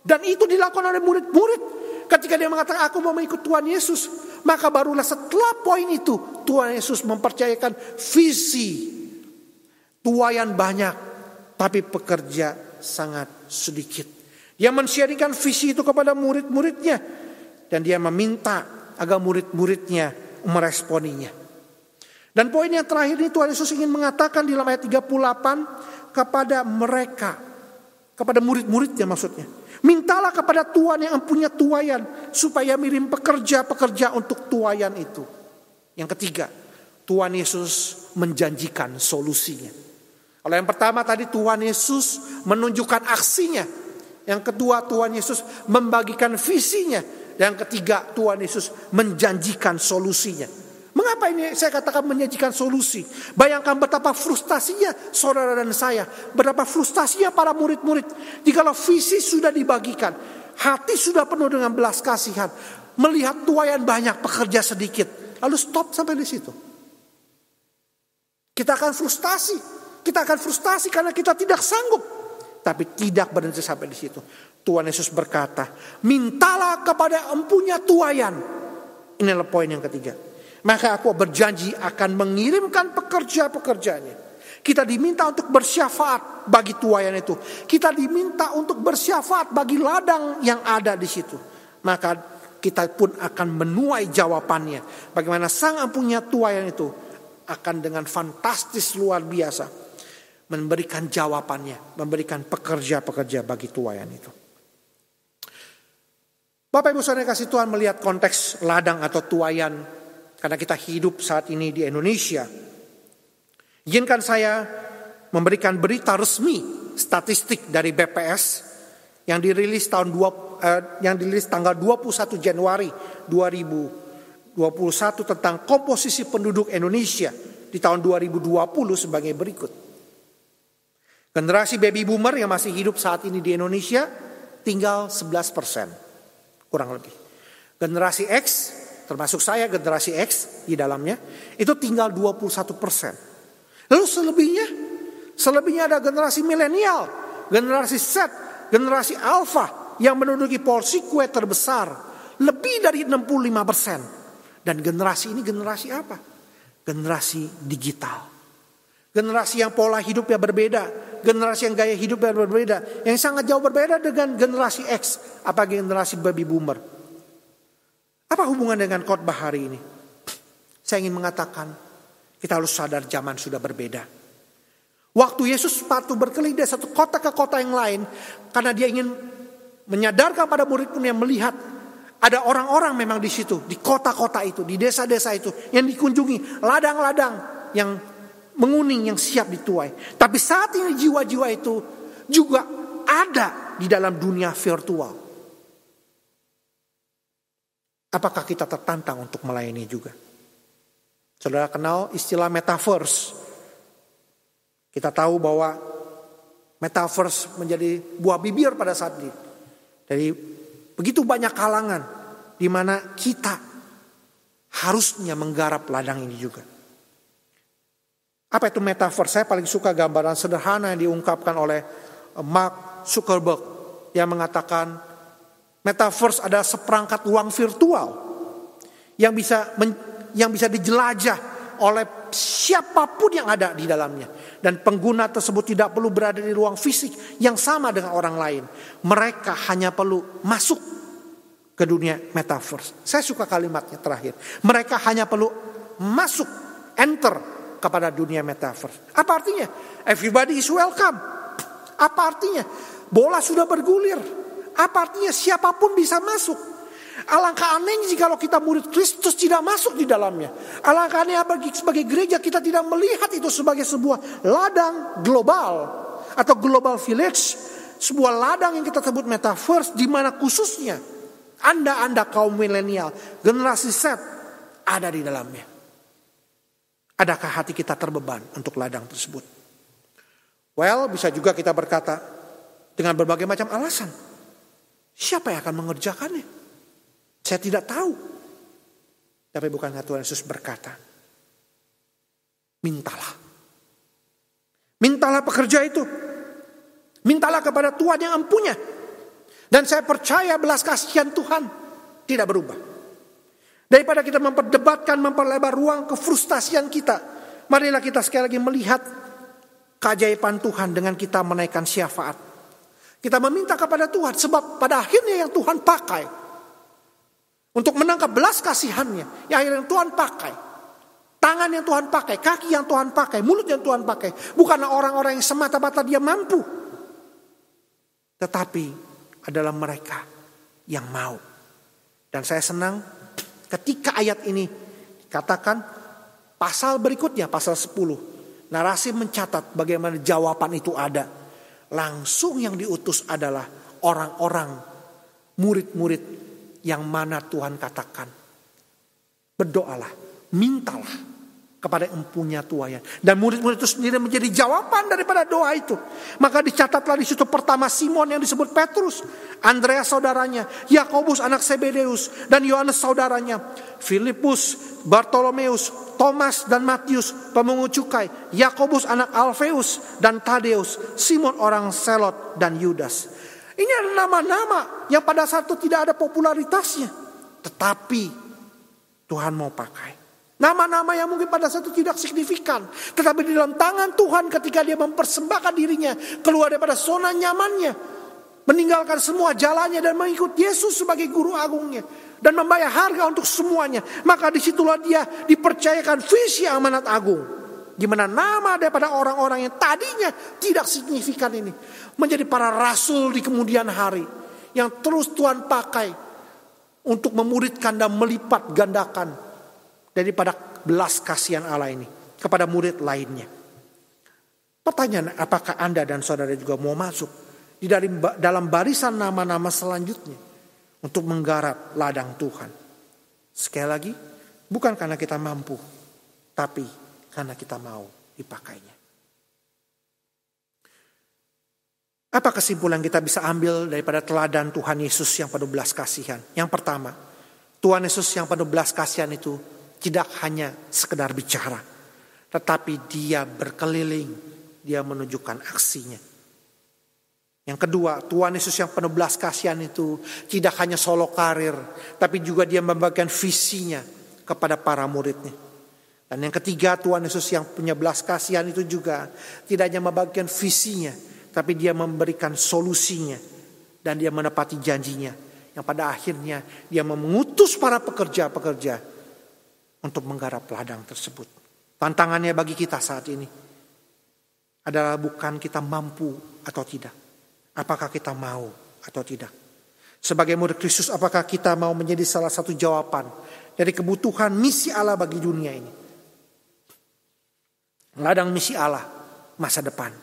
Dan itu dilakukan oleh murid-murid. Ketika dia mengatakan aku mau mengikut Tuhan Yesus, maka barulah setelah poin itu Tuhan Yesus mempercayakan visi. Tuayan banyak, tapi pekerja sangat sedikit. Dia men-sharingkan visi itu kepada murid-muridnya. Dan dia meminta agar murid-muridnya meresponinya. Dan poin yang terakhir ini Tuhan Yesus ingin mengatakan di dalam ayat 38 kepada mereka, kepada murid-muridnya maksudnya. Mintalah kepada Tuhan yang punya tuayan supaya mirim pekerja-pekerja untuk tuayan itu. Yang ketiga, Tuhan Yesus menjanjikan solusinya. Kalau yang pertama tadi Tuhan Yesus menunjukkan aksinya. Yang kedua Tuhan Yesus membagikan visinya. Yang ketiga Tuhan Yesus menjanjikan solusinya. Mengapa ini saya katakan menjanjikan solusi? Bayangkan betapa frustasinya saudara dan saya. Betapa frustasinya para murid-murid. Jikalau visi sudah dibagikan. Hati sudah penuh dengan belas kasihan. Melihat tuaian banyak, pekerja sedikit. Lalu stop sampai di situ. Kita akan frustasi. Kita akan frustasi karena kita tidak sanggup. Tapi tidak berhenti sampai di situ. Tuhan Yesus berkata, mintalah kepada empunya tuaian. Inilah poin yang ketiga. Maka aku berjanji akan mengirimkan pekerja-pekerjanya. Kita diminta untuk bersyafaat bagi tuaian itu. Kita diminta untuk bersyafaat bagi ladang yang ada di situ. Maka kita pun akan menuai jawabannya. Bagaimana sang empunya tuaian itu akan dengan fantastis luar biasa memberikan jawabannya, memberikan pekerja-pekerja bagi tuaian itu. Bapak Ibu Saudara kasih Tuhan, melihat konteks ladang atau tuaian, karena kita hidup saat ini di Indonesia, izinkan saya memberikan berita resmi statistik dari BPS yang dirilis tanggal 21 Januari 2021 tentang komposisi penduduk Indonesia di tahun 2020 sebagai berikut. Generasi baby boomer yang masih hidup saat ini di Indonesia tinggal 11%, kurang lebih. Generasi X, termasuk saya generasi X di dalamnya, itu tinggal 21%. Lalu selebihnya ada generasi milenial, generasi Z, generasi Alpha yang menduduki porsi kue terbesar, lebih dari 65%. Dan generasi ini generasi apa? Generasi digital. Generasi yang pola hidupnya berbeda, generasi yang gaya hidupnya berbeda, yang sangat jauh berbeda dengan generasi X, apalagi generasi baby boomer. Apa hubungan dengan khotbah hari ini? Saya ingin mengatakan, kita harus sadar zaman sudah berbeda. Waktu Yesus sepatu berkeliling dari satu kota ke kota yang lain, karena dia ingin menyadarkan pada murid-muridnya melihat ada orang-orang memang di situ, di kota-kota itu, di desa-desa itu, yang dikunjungi, ladang-ladang yang menguning yang siap dituai. Tapi saat ini jiwa-jiwa itu juga ada di dalam dunia virtual. Apakah kita tertantang untuk melayani juga? Saudara kenal istilah metaverse. Kita tahu bahwa metaverse menjadi buah bibir pada saat ini. Dari begitu banyak kalangan di mana kita harusnya menggarap ladang ini juga. Apa itu metaverse? Saya paling suka gambaran sederhana yang diungkapkan oleh Mark Zuckerberg yang mengatakan metaverse adalah seperangkat ruang virtual yang bisa dijelajah oleh siapapun yang ada di dalamnya, dan pengguna tersebut tidak perlu berada di ruang fisik yang sama dengan orang lain. Mereka hanya perlu masuk ke dunia metaverse. Saya suka kalimatnya terakhir. Mereka hanya perlu masuk, enter kepada dunia metaverse. Apa artinya? Everybody is welcome. Apa artinya? Bola sudah bergulir. Apa artinya? Siapapun bisa masuk. Alangkah anehnya jika kita murid Kristus tidak masuk di dalamnya. Alangkah anehnya sebagai gereja kita tidak melihat itu sebagai sebuah ladang global atau global village, sebuah ladang yang kita sebut metaverse, di mana khususnya Anda kaum milenial, generasi Z ada di dalamnya. Adakah hati kita terbeban untuk ladang tersebut? Well, bisa juga kita berkata dengan berbagai macam alasan. Siapa yang akan mengerjakannya? Saya tidak tahu. Tapi bukankah Tuhan Yesus berkata, mintalah. Mintalah pekerja itu. Mintalah kepada Tuhan yang empunya. Dan saya percaya belas kasihan Tuhan tidak berubah. Daripada kita memperdebatkan, memperlebar ruang kefrustasian kita, marilah kita sekali lagi melihat keajaiban Tuhan dengan kita menaikkan syafaat. Kita meminta kepada Tuhan, sebab pada akhirnya yang Tuhan pakai untuk menangkap belas kasihannya, yang akhirnya Tuhan pakai, tangan yang Tuhan pakai, kaki yang Tuhan pakai, mulut yang Tuhan pakai, bukanlah orang-orang yang semata-mata dia mampu, tetapi adalah mereka yang mau. Dan saya senang ketika ayat ini katakan pasal berikutnya, pasal 10, narasi mencatat bagaimana jawaban itu ada. Langsung yang diutus adalah orang-orang murid-murid yang mana Tuhan katakan, berdoalah, mintalah kepada yang punya tuayan. Dan murid-murid itu sendiri menjadi jawaban daripada doa itu. Maka dicatatlah di situ pertama Simon yang disebut Petrus, Andreas saudaranya, Yakobus anak Zebedeus dan Yohanes saudaranya, Filipus, Bartolomeus, Thomas dan Matius pemungut cukai, Yakobus anak Alfeus dan Tadeus, Simon orang Selot dan Yudas. Ini adalah nama-nama yang pada saat itu tidak ada popularitasnya, tetapi Tuhan mau pakai. Nama-nama yang mungkin pada saat itu tidak signifikan, tetapi di dalam tangan Tuhan ketika dia mempersembahkan dirinya keluar daripada zona nyamannya, meninggalkan semua jalannya dan mengikut Yesus sebagai guru agungnya dan membayar harga untuk semuanya, maka disitulah dia dipercayakan visi amanat agung, di mana nama daripada orang-orang yang tadinya tidak signifikan ini menjadi para rasul di kemudian hari yang terus Tuhan pakai untuk memuridkan dan melipat gandakan daripada belas kasihan Allah ini kepada murid lainnya. Pertanyaan, apakah Anda dan saudara juga mau masuk di dalam barisan nama-nama selanjutnya untuk menggarap ladang Tuhan? Sekali lagi, bukan karena kita mampu, tapi karena kita mau dipakainya. Apa kesimpulan kita bisa ambil daripada teladan Tuhan Yesus yang penuh belas kasihan? Yang pertama, Tuhan Yesus yang penuh belas kasihan itu tidak hanya sekedar bicara, tetapi dia berkeliling, dia menunjukkan aksinya. Yang kedua, Tuhan Yesus yang penuh belas kasihan itu tidak hanya solo karir, tapi juga dia membagikan visinya kepada para muridnya. Dan yang ketiga, Tuhan Yesus yang punya belas kasihan itu juga tidak hanya membagikan visinya, tapi dia memberikan solusinya dan dia menepati janjinya. Yang pada akhirnya dia mengutus para pekerja-pekerja untuk menggarap ladang tersebut. Tantangannya bagi kita saat ini adalah bukan kita mampu atau tidak, apakah kita mau atau tidak. Sebagai murid Kristus, apakah kita mau menjadi salah satu jawaban dari kebutuhan misi Allah bagi dunia ini? Ladang misi Allah masa depan,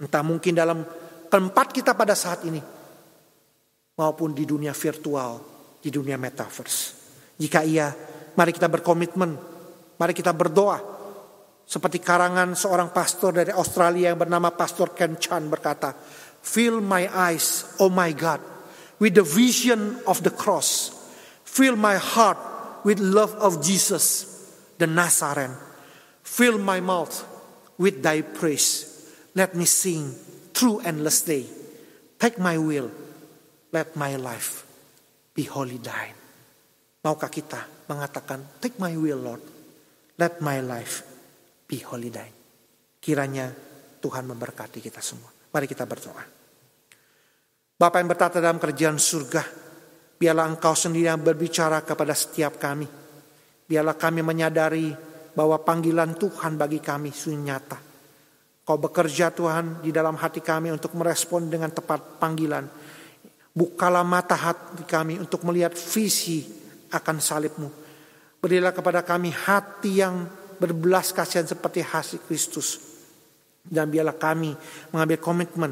entah mungkin dalam tempat kita pada saat ini maupun di dunia virtual, di dunia metaverse. Jika iya, mari kita berkomitmen, mari kita berdoa. Seperti karangan seorang pastor dari Australia yang bernama Pastor Ken Chan berkata, "Fill my eyes, oh my God, with the vision of the cross. Fill my heart with love of Jesus, the Nazarene. Fill my mouth with thy praise. Let me sing through endless day. Take my will, let my life be wholly thine." Maukah kita mengatakan, "Take my will, Lord, let my life be wholly thine." Kiranya Tuhan memberkati kita semua. Mari kita berdoa. Bapa yang bertata dalam kerajaan surga, biarlah Engkau sendiri yang berbicara kepada setiap kami. Biarlah kami menyadari bahwa panggilan Tuhan bagi kami sungguh nyata. Kau bekerja Tuhan di dalam hati kami untuk merespon dengan tepat panggilan. Bukalah mata hati kami untuk melihat visi akan salib-Mu. Berilah kepada kami hati yang berbelas kasihan seperti hati Kristus. Dan biarlah kami mengambil komitmen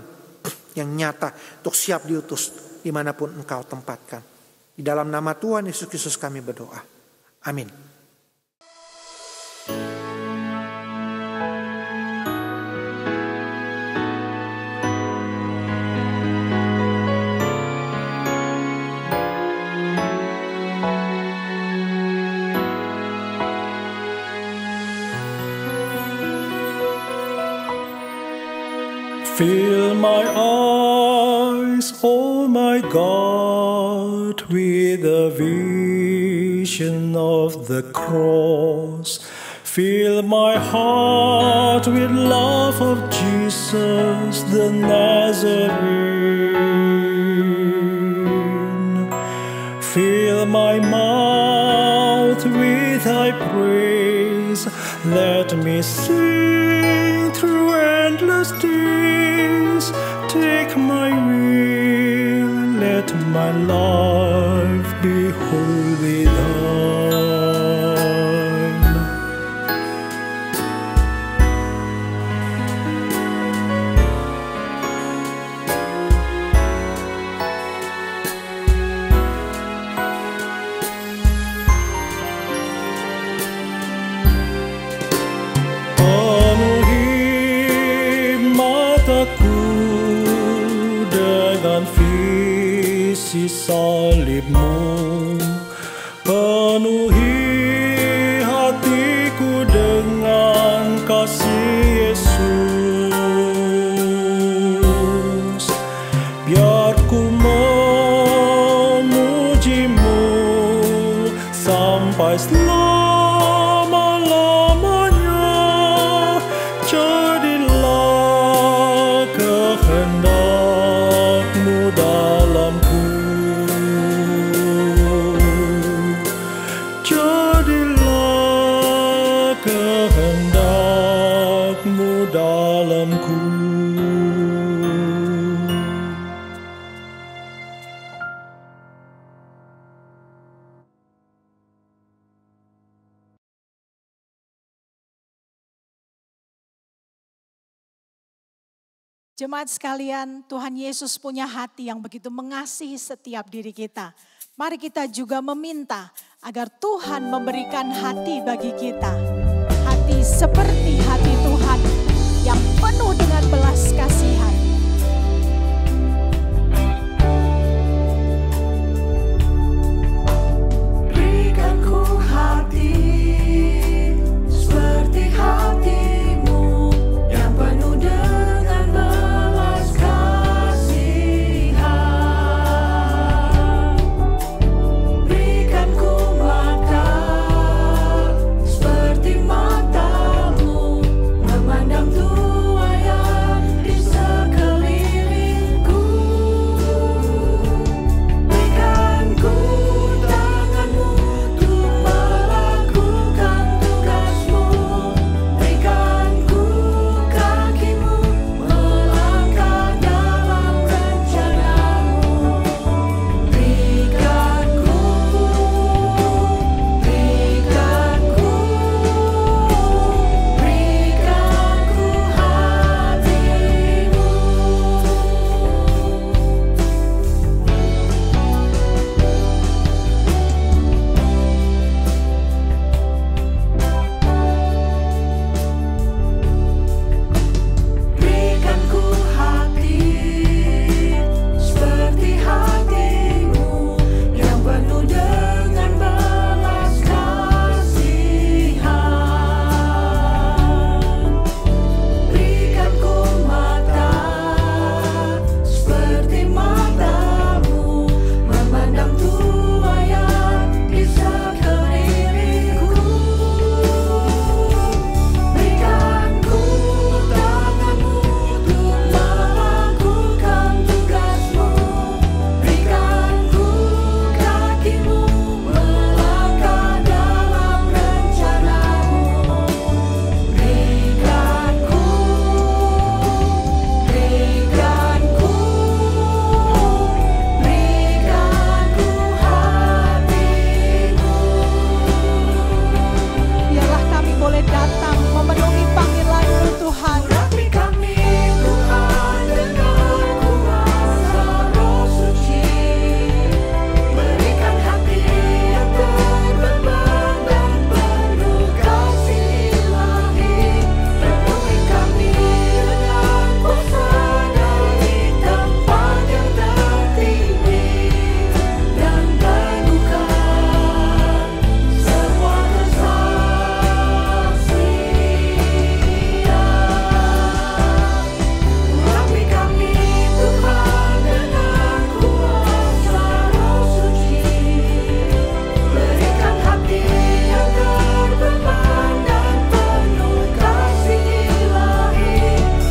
yang nyata untuk siap diutus dimanapun Engkau tempatkan. Di dalam nama Tuhan Yesus Kristus kami berdoa. Amin. Fill my eyes, oh my God, with the vision of the cross. Fill my heart with love of Jesus the Nazarene. Fill my mouth with thy praise. Let me sing through endless days. Take my will, let my life be wholly thine. isi salib-Mu. Penuhi hatiku dengan kasih Yesus. Biar ku memuji-Mu sampai selama-lamanya. Jadilah kehendak-Mu dalamku. Jadilah kehendak-Mu dalamku. Jemaat sekalian, Tuhan Yesus punya hati yang begitu mengasihi setiap diri kita. Mari kita juga meminta agar Tuhan memberikan hati bagi kita. Hati seperti hati Tuhan yang penuh dengan belas kasihan. Berikan ku hati seperti hati-Mu yang penuh dengan belas kasihan. Berikan ku mata seperti mata-Mu memandang tuaian di sekelilingku. Berikan ku tangan-Mu untuk melakukan tugas-Mu. Berikan ku kaki-Mu melangkah dalam rencana-Mu. Berikan ku hati-Mu. Berikan ku hati seperti hati-Mu yang penuh dengan belas kasihan. Berikan ku mata seperti mata-Mu memandang tuaian di sekelilingku. Berikan ku tangan-Mu untuk melakukan tugas-Mu. Berikan ku kaki-Mu melangkah dalam rencana-Mu. Berikan ku hati-Mu. Biarlah kami boleh datang memenuhi panggilan-Mu Tuhan. Urapi kami Tuhan dengan kuasa Roh Suci. Berikan hati yang terbeban dan penuh kasih ilahi. Penuhi kami dengan kuasa dari tempat yang tertinggi dan teguhkan semua kesaksian. Urapi kami Tuhan dengan kuasa Roh Suci. Berikan hati yang terbeban dan penuh kasih ilahi.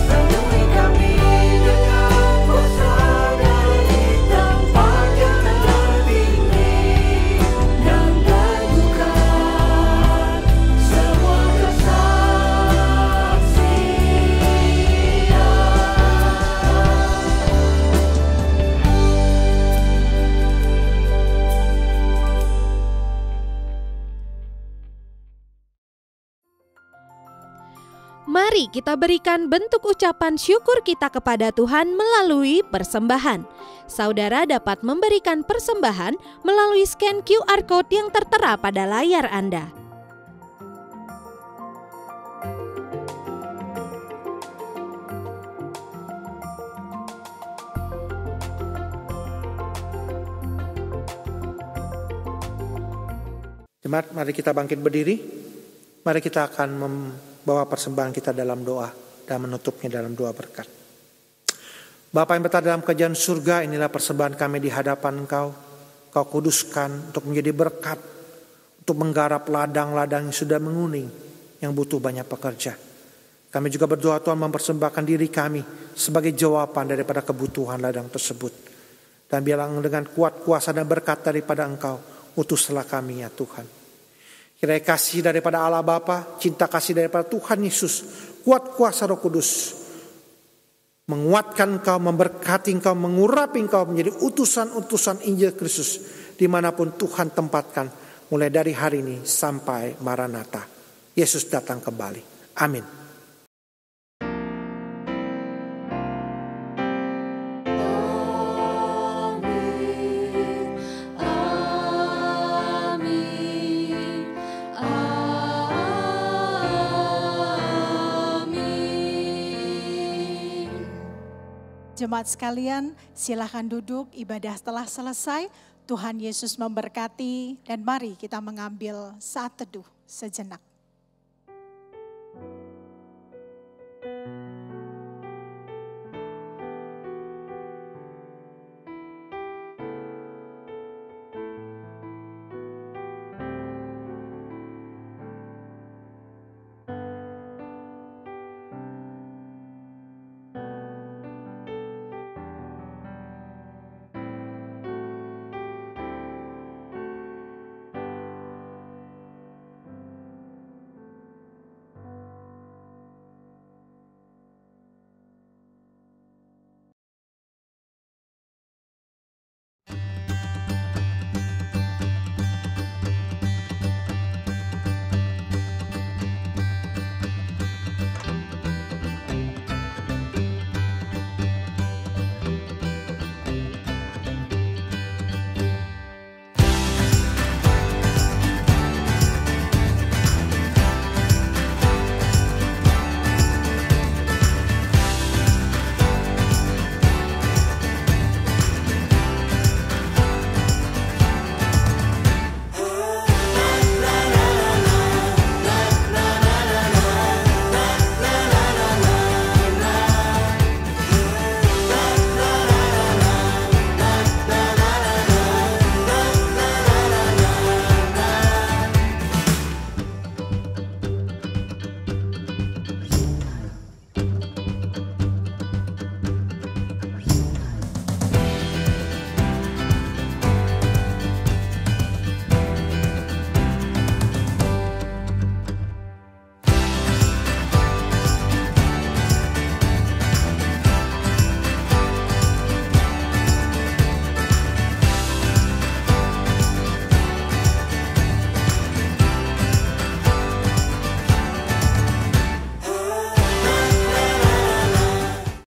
Penuhi kami dengan kuasa dari tempat yang tertinggi dan teguhkan semua kesaksian. Mari kita berikan bentuk ucapan syukur kita kepada Tuhan melalui persembahan. Saudara dapat memberikan persembahan melalui scan QR Code yang tertera pada layar Anda. Jemaat, mari kita bangkit berdiri. Mari kita akan membawa persembahan kita dalam doa dan menutupnya dalam doa berkat. Bapa yang berada dalam kerajaan surga, inilah persembahan kami di hadapan Engkau. Kau kuduskan untuk menjadi berkat, untuk menggarap ladang-ladang yang sudah menguning, yang butuh banyak pekerja. Kami juga berdoa Tuhan mempersembahkan diri kami sebagai jawaban daripada kebutuhan ladang tersebut. Dan biarlah dengan kuat kuasa dan berkat daripada Engkau, utuslah kami ya Tuhan. Kiranya kasih daripada Allah Bapa, cinta kasih daripada Tuhan Yesus, kuat kuasa Roh Kudus, menguatkan Engkau, memberkati Engkau, mengurapi Engkau menjadi utusan-utusan Injil Kristus dimanapun Tuhan tempatkan, mulai dari hari ini sampai Maranatha. Yesus datang kembali. Amin. Jemaat sekalian, silakan duduk, ibadah telah selesai. Tuhan Yesus memberkati dan mari kita mengambil saat teduh sejenak.